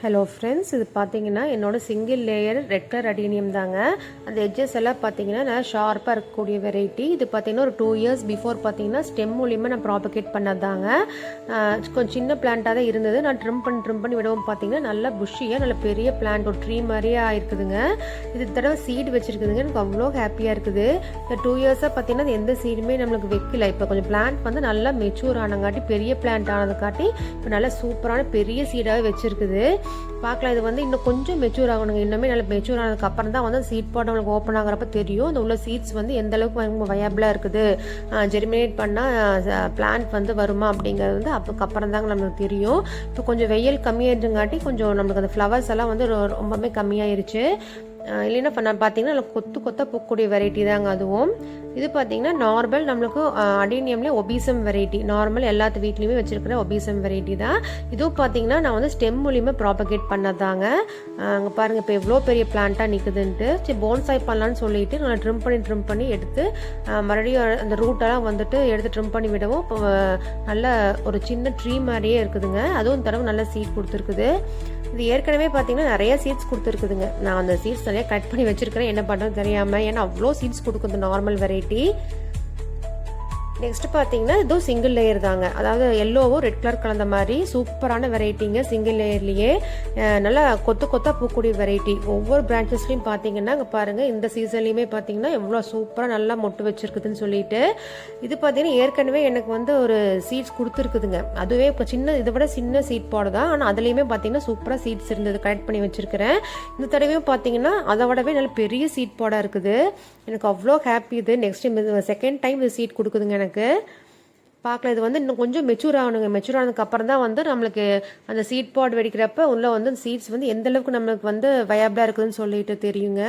Hello friends, இது பார்த்தீங்கன்னா என்னோட single layer red colour adenium தாங்க. அந்த எட்ஜஸ் எல்லாம் பார்த்தீங்கன்னா நல்லா ஷார்ப்பாக இருக்கக்கூடிய வெரைட்டி. இது பார்த்தீங்கன்னா ஒரு 2 இயர்ஸ் பிஃபோர் பார்த்தீங்கன்னா ஸ்டெம் மூலியமாக நான் ப்ராபகேட் பண்ணதாங்க. கொஞ்சம் சின்ன பிளான்ட்டாக தான் இருந்தது. நான் ட்ரிம் பண்ணி விடவும் பார்த்தீங்கன்னா நல்லா புஷ்ஷியாக நல்ல பெரிய பிளான்ட் ஒரு ட்ரீ மாதிரியே ஆயிருக்குதுங்க. இது தடவை சீடு வச்சுருக்குதுங்க. எனக்கு அவ்வளோ ஹாப்பியாக இருக்குது. இந்த 2 இயர்ஸாக பார்த்தீங்கன்னா எந்த சீடுமே நம்மளுக்கு வைக்கல. இப்போ கொஞ்சம் பிளான்ட் வந்து நல்லா மெச்சூர் ஆனங்காட்டி பெரிய பிளான்ட் ஆனதுக்காட்டி இப்போ நல்லா சூப்பரான பெரிய சீடாகவே வச்சுருக்குது. பார்க்கலாம். இது வந்து இன்னும் கொஞ்சம் மெச்சூர் ஆகணுங்க. இன்னுமே நல்லா மெச்சூர் ஆனதுக்கு அப்புறம் தான் வந்து சீட் பாட் நம்மளுக்கு ஓப்பன் ஆகிறப்ப தெரியும் அந்த உள்ள சீட்ஸ் வந்து எந்த அளவுக்கு வயபிளாக இருக்குது, ஜெர்மினேட் பண்ணால் பிளான்ட் வந்து வருமா அப்படிங்கிறது வந்து அதுக்கப்புறம் தாங்க நம்மளுக்கு தெரியும். இப்போ கொஞ்சம் வெயில் கம்மியாயிருங்காட்டி கொஞ்சம் நம்மளுக்கு அந்த ஃப்ளவர்ஸ் எல்லாம் வந்து ரொம்பவே கம்மியாயிருச்சு. இல்லைன்னா நான் பார்த்தீங்கன்னா கொத்தாக பூக்கக்கூடிய வெரைட்டி தாங்க அதுவும். இது பார்த்தீங்கன்னா நார்மல் நம்மளுக்கு அடீனியம்லேயே ஒபீசம் வெரைட்டி, நார்மல் எல்லாத்து வீட்லேயுமே வச்சிருக்கிற ஒபீசம் வெரைட்டி தான். இதுவும் பார்த்தீங்கன்னா நான் வந்து ஸ்டெம் மூலியமாக ப்ராபகேட் பண்ணதாங்க. அங்கே பாருங்கள் இப்போ எவ்வளோ பெரிய பிளான்ட்டாக நிற்குதுன்ட்டு. சரி போன்சாய் பண்ணலான்னு சொல்லிட்டு நான் ட்ரிம் பண்ணி எடுத்து மறுபடியும் அந்த ரூட்டெல்லாம் வந்துட்டு எடுத்து ட்ரிம் பண்ணி விடவும் இப்போ நல்ல ஒரு சின்ன ட்ரீ மாதிரியே இருக்குதுங்க. அதுவும் தடவை நல்ல சீட் கொடுத்துருக்குது. இது ஏற்கனவே பார்த்தீங்கன்னா நிறைய சீட்ஸ் கொடுத்துருக்குதுங்க. நான் அந்த சீட்ஸ் நிறைய கட் பண்ணி வச்சிருக்கிறேன், என்ன பண்ணுறது தெரியாமல். ஏன்னா அவ்வளோ சீட்ஸ் கொடுக்குது நார்மல் வெரைட்டி. நெக்ஸ்ட் பார்த்தீங்கன்னா இதுவும் சிங்கிள் லேயர் தாங்க. அதாவது எல்லோவும் ரெட் கலர் கலந்த மாதிரி சூப்பரான வெரைட்டிங்க. சிங்கிள் லேயர்லேயே நல்லா கொத்தாக பூக்கூடிய வெரைட்டி. ஒவ்வொரு பிரான்ச்சஸ்லையும் பார்த்தீங்கன்னா இங்கே பாருங்கள், இந்த சீசன்லையுமே பார்த்தீங்கன்னா எவ்வளோ சூப்பராக நல்லா மொட்டு வச்சிருக்குதுன்னு சொல்லிட்டு. இது பார்த்தீங்கன்னா ஏற்கனவே எனக்கு வந்து ஒரு சீட்ஸ் கொடுத்துருக்குதுங்க. அதுவே இப்போ இதை விட சின்ன சீட் பாடு தான். ஆனால் அதுலேயுமே பார்த்தீங்கன்னா சூப்பராக சீட்ஸ் இருந்தது, கலெக்ட் பண்ணி வச்சிருக்கிறேன். இந்த தடவையும் பார்த்தீங்கன்னா அதை விடவே நல்ல பெரிய சீட் பாடாக இருக்குது. எனக்கு அவ்வளோ ஹாப்பி. இது நெக்ஸ்ட் டைம் செகண்ட் டைம் இது சீட் கொடுக்குதுங்க எனக்கு. பார்க்கலாம். இது வந்து இன்னும் கொஞ்சம் மெச்சூர் ஆகணுங்க. மெச்சூர் ஆனதுக்கு அப்புறம் தான் வந்து நம்மளுக்கு அந்த சீட் பாட் வெடிக்கிறப்ப உள்ள வந்து சீட்ஸ் வந்து எந்த அளவுக்கு நம்மளுக்கு வந்து வயபிளா இருக்குதுன்னு சொல்லிட்டு தெரியுங்க.